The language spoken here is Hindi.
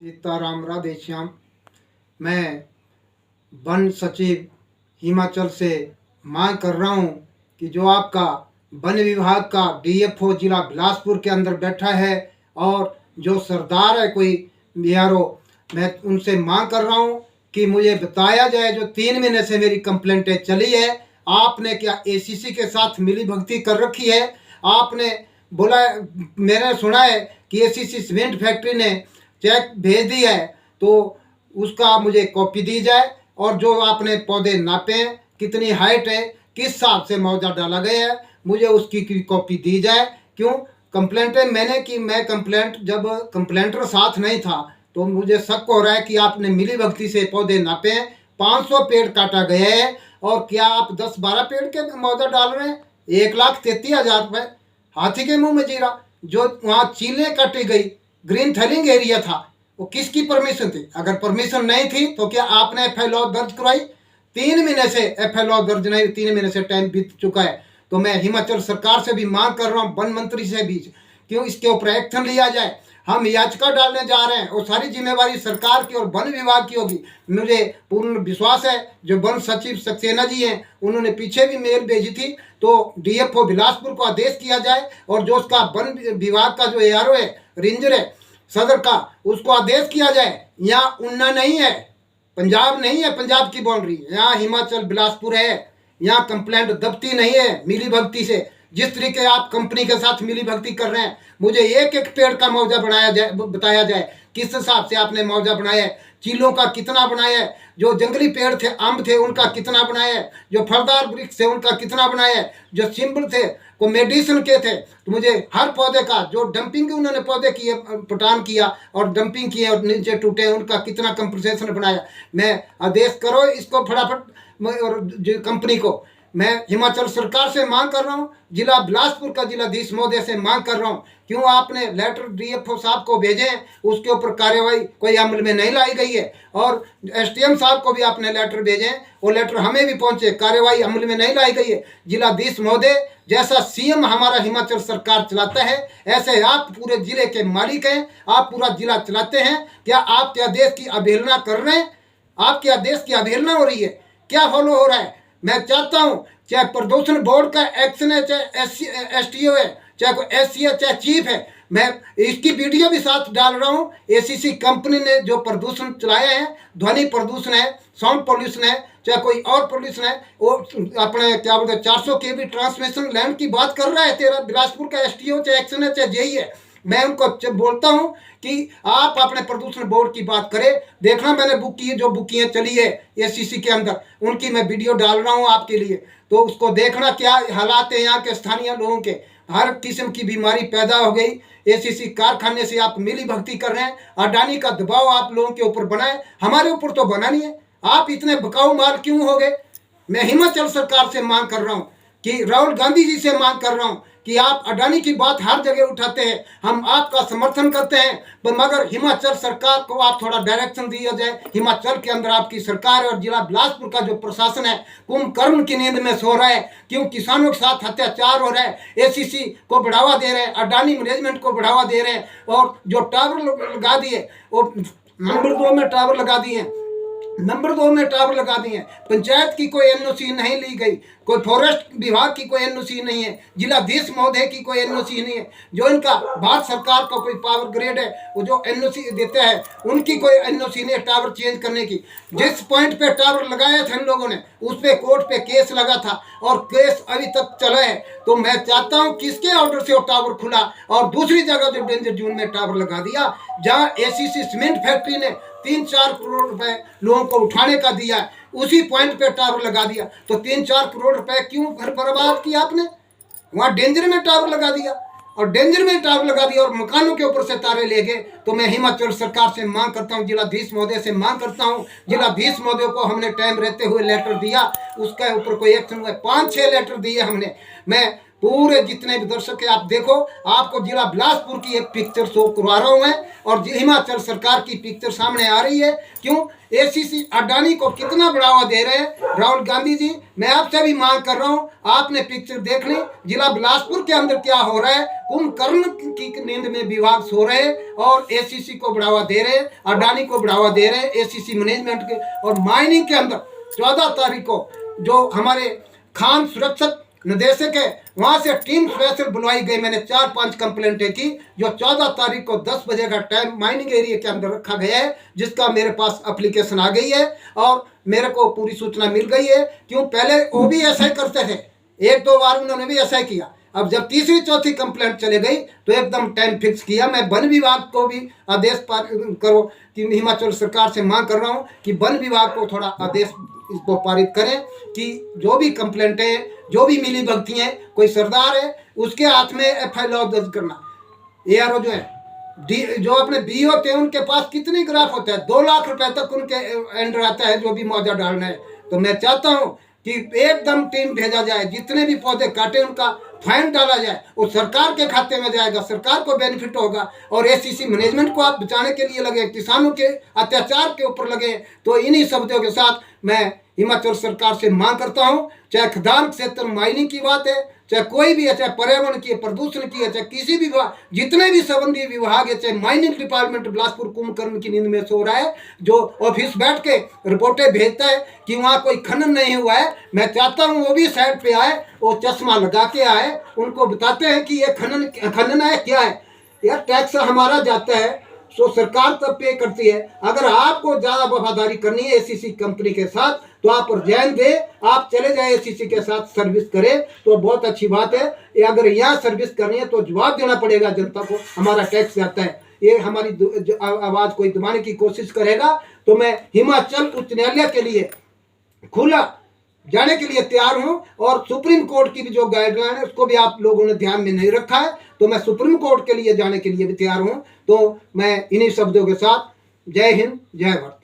सीताराम राधेश्याम। मैं वन सचिव हिमाचल से मांग कर रहा हूँ कि जो आपका वन विभाग का डीएफओ जिला बिलासपुर के अंदर बैठा है और जो सरदार है कोई बिहारो, मैं उनसे मांग कर रहा हूँ कि मुझे बताया जाए जो 3 महीने से मेरी कंप्लेंटें चली है, आपने क्या एसीसी के साथ मिली भगती कर रखी है? आपने बोला, मैंने सुना है कि एसीसी सीमेंट फैक्ट्री ने चेक भेज दिया है, तो उसका मुझे कॉपी दी जाए और जो आपने पौधे नापे हैं, कितनी हाइट है, किस हिसाब से मुआवजा डाला गया है, मुझे उसकी कॉपी दी जाए। क्यों कंप्लेंट मैंने की, मैं कंप्लेंट जब कंप्लेंटर साथ नहीं था तो मुझे शक हो रहा है कि आपने मिली भगती से पौधे नापे हैं। 500 पेड़ काटा गया है और क्या आप 10-12 पेड़ के मुआवजा डाल रहे हैं? 1,33,000 रुपये हाथी के मुंह में जीरा। जो वहाँ चीलें काटी गई, ग्रीन थैलिंग एरिया था, वो किसकी परमिशन थी? अगर परमिशन नहीं थी तो क्या आपने एफआईआर दर्ज करवाई? 3 महीने से एफआईआर दर्ज नहीं, 3 महीने से टाइम बीत चुका है। तो मैं हिमाचल सरकार से भी मांग कर रहा हूँ, वन मंत्री से भी, क्यों इसके ऊपर एक्शन लिया जाए। हम याचिका डालने जा रहे हैं और सारी जिम्मेवारी सरकार की और वन विभाग की होगी। मुझे पूर्ण विश्वास है जो वन सचिव सक्सेना जी हैं, उन्होंने पीछे भी मेल भेजी थी, तो डीएफओ बिलासपुर को आदेश किया जाए और जो उसका वन विभाग का जो एआरओ है, रेंजर है सदर का, उसको आदेश किया जाए। यहाँ ऊना नहीं है, पंजाब नहीं है, पंजाब की बाउंड्री, यहाँ हिमाचल बिलासपुर है। यहाँ कंप्लेंट दबती नहीं है मिली भगती से। जिस तरीके आप कंपनी के साथ मिली भगती कर रहे हैं, मुझे एक एक पेड़ का मुआवजा बनाया जाए, बताया जाए किस हिसाब से आपने मुआवजा बनाया है, चीलों का कितना बनाया है, जो जंगली पेड़ थे, आम थे, उनका कितना बनाया है, जो फलदार वृक्ष थे उनका कितना बनाया है, जो सिंबल थे, को मेडिसिन के थे, तो मुझे हर पौधे का जो डंपिंग उन्होंने पौधे किए, पटान किया और डंपिंग किए और नीचे टूटे, उनका कितना कंपनसेशन बनाया। मैं आदेश करो इसको फटाफट। और जो कंपनी को मैं हिमाचल सरकार से मांग कर रहा हूँ, जिला बिलासपुर का जिलाधीश महोदय से मांग कर रहा हूँ, क्यों आपने लेटर डीएफओ साहब को भेजे, उसके ऊपर कार्यवाही कोई अमल में नहीं लाई गई है। और एसडीएम साहब को भी आपने लेटर भेजे, वो लेटर हमें भी पहुंचे, कार्यवाही अमल में नहीं लाई गई है। जिलाधीश महोदय, जैसा सीएम हमारा हिमाचल सरकार चलाता है, ऐसे आप पूरे जिले के मालिक हैं, आप पूरा जिला चलाते हैं। क्या आपके आदेश की अवहेलना कर रहे हैं? आपके आदेश की अवहेलना हो रही है, क्या फॉलो हो रहा है? मैं चाहता हूं, चाहे प्रदूषण बोर्ड का एक्शन है, चाहे एसटीओ है, चाहे कोई एससी है, चाहे चीफ है, मैं इसकी वीडियो भी साथ डाल रहा हूं। एसीसी कंपनी ने जो प्रदूषण चलाया है, ध्वनि प्रदूषण है, साउंड पोल्यूशन है, चाहे कोई और पोल्यूशन है, वो अपने क्या बोलते हैं 400 केबी ट्रांसमिशन लाइन की बात कर रहा है तेरा बिलासपुर का एसटीओ, चाहे एक्शन है, चाहे जेई है। मैं उनको बोलता हूं कि आप अपने प्रदूषण बोर्ड की बात करें। देखना, मैंने बुक की जो बुकियाँ चली है एसीसी के अंदर, उनकी मैं वीडियो डाल रहा हूं आपके लिए, तो उसको देखना क्या हालात है यहाँ के स्थानीय लोगों के। हर किस्म की बीमारी पैदा हो गई। एसीसी कारखाने से आप मिली भगती कर रहे हैं, अडानी का दबाव आप लोगों के ऊपर बनाए, हमारे ऊपर तो बना नहीं है। आप इतने भकाऊ माल क्यों हो गए? मैं हिमाचल सरकार से मांग कर रहा हूँ, कि राहुल गांधी जी से मांग कर रहा हूँ कि आप अडानी की बात हर जगह उठाते हैं, हम आपका समर्थन करते हैं, पर मगर हिमाचल सरकार को आप थोड़ा डायरेक्शन दिया जाए। हिमाचल के अंदर आपकी सरकार और जिला बिलासपुर का जो प्रशासन है कुंभकर्ण की नींद में सो रहा है। क्यों किसानों के साथ अत्याचार हो रहा है, एसीसी को बढ़ावा दे रहे हैं, अडानी मैनेजमेंट को बढ़ावा दे रहे हैं, और जो टावर लगा दिए वो नंबर 2 में टावर लगा दिए, नंबर 2 में टावर लगा दिए। पंचायत की कोई एनओसी नहीं ली गई, कोई फॉरेस्ट विभाग की कोई एनओसी नहीं है, जिलाधीश महोदय की कोई एनओसी नहीं है, जो इनका भारत सरकार का कोई पावर ग्रेड है, वो जो एनओसी देता है उनकी कोई एनओसी नहीं है टावर चेंज करने की। जिस पॉइंट पे टावर लगाया था इन लोगों ने, उस पे कोर्ट पे केस लगा था और केस अभी तक चला है। तो मैं चाहता हूँ किसके ऑर्डर से वो टावर खुला और दूसरी जगह जो डेंजर जोन में टावर लगा दिया, जहाँ एसीसी सीमेंट फैक्ट्री ने 3-4 करोड़ रुपए लोगों को उठाने का दिया, उसी पॉइंट पे टावर लगा दिया। तो 3-4 करोड़ रुपए क्यों बर्बाद किया आपने? वहां डेंजर में टावर लगा दिया, और डेंजर में टावर लगा दिया और मकानों के ऊपर से तारे ले गए। तो मैं हिमाचल सरकार से मांग करता हूं, जिलाधीश महोदय से मांग करता हूं, जिलाधीश महोदय को हमने टाइम रहते हुए लेटर दिया, उसके ऊपर कोई एक्शन हुआ? 5-6 लेटर दिए हमने। मैं पूरे जितने भी दर्शक है आप देखो, आपको जिला बिलासपुर की एक पिक्चर शो करवा रहा हूँ मैं, और हिमाचल सरकार की पिक्चर सामने आ रही है। क्यों? एसीसी अडानी को कितना बढ़ावा दे रहे हैं राहुल गांधी जी। मैं आपसे भी मांग कर रहा हूँ, आपने पिक्चर देख ली, जिला बिलासपुर के अंदर क्या हो रहा है। कुंभकर्ण की नींद में विभाग सो रहे हैं और एसीसी को बढ़ावा दे रहे हैं, अडानी को बढ़ावा दे रहे हैं, एसीसी मैनेजमेंट के। और माइनिंग के अंदर 14 तारीख को जो हमारे खान सुरक्षक निदेशक है, वहां से टीम स्पेशल बुलवाई गई। मैंने 4-5 कंप्लेंटें की, जो 14 तारीख को 10 बजे का टाइम माइनिंग एरिया के अंदर रखा गया है, जिसका मेरे पास एप्लीकेशन आ गई है और मेरे को पूरी सूचना मिल गई है। क्यों? पहले वो भी ऐसा ही करते थे, 1-2 बार उन्होंने भी ऐसा ही किया। अब जब तीसरी चौथी कंप्लेंट चले गई तो एकदम टाइम फिक्स किया। मैं वन विभाग को भी आदेश करो कि हिमाचल सरकार से मांग कर रहा हूँ कि वन विभाग को थोड़ा आदेश इसको पारित करें कि जो भी कंप्लेंट है, जो भी मिली भगती है, कोई सरदार है उसके हाथ में FIR दर्ज करना। ARO जो है, जो अपने BO होते हैं उनके पास कितनी ग्राफ होता है, 2 लाख रुपए तक उनके एंडर आता है जो भी मुआवजा डालना है। तो मैं चाहता हूँ कि एकदम टीम भेजा जाए, जितने भी पौधे काटे उनका फाइन डाला जाए, वो सरकार के खाते में जाएगा, सरकार को बेनिफिट होगा। और एसीसी मैनेजमेंट को आप बचाने के लिए लगे, किसानों के अत्याचार के ऊपर लगे। तो इन्हीं शब्दों के साथ मैं हिमाचल सरकार से मांग करता हूं, चाहे खदान क्षेत्र माइनिंग की बात है, चाहे कोई भी है, चाहे पर्यावरण की है, प्रदूषण की है, चाहे किसी भी जितने भी संबंधी विभाग है, चाहे माइनिंग डिपार्टमेंट बिलासपुर कुंभकर्ण की नींद में सो रहा है, जो ऑफिस बैठ के रिपोर्टें भेजता है कि वहाँ कोई खनन नहीं हुआ है, मैं चाहता हूँ वो भी साइड पे आए, वो चश्मा लगा के आए, उनको बताते हैं कि ये खनन है क्या है। यार टैक्स हमारा जाता है, सो सरकार तब पे करती है। अगर आपको ज़्यादा वफादारी करनी है एसीसी कंपनी के साथ तो आप रिजाइन दे, आप चले जाए एसीसी के साथ सर्विस करें तो बहुत अच्छी बात है। अगर यहाँ सर्विस करनी है तो जवाब देना पड़ेगा जनता को, हमारा टैक्स जाता है। ये हमारी आवाज़ कोई दबाने की कोशिश करेगा तो मैं हिमाचल उच्च न्यायालय के लिए खुला जाने के लिए तैयार हूं। और सुप्रीम कोर्ट की भी जो गाइडलाइन है उसको भी आप लोगों ने ध्यान में नहीं रखा है, तो मैं सुप्रीम कोर्ट के लिए जाने के लिए भी तैयार हूं। तो मैं इन्हीं शब्दों के साथ जय हिंद, जय भारत।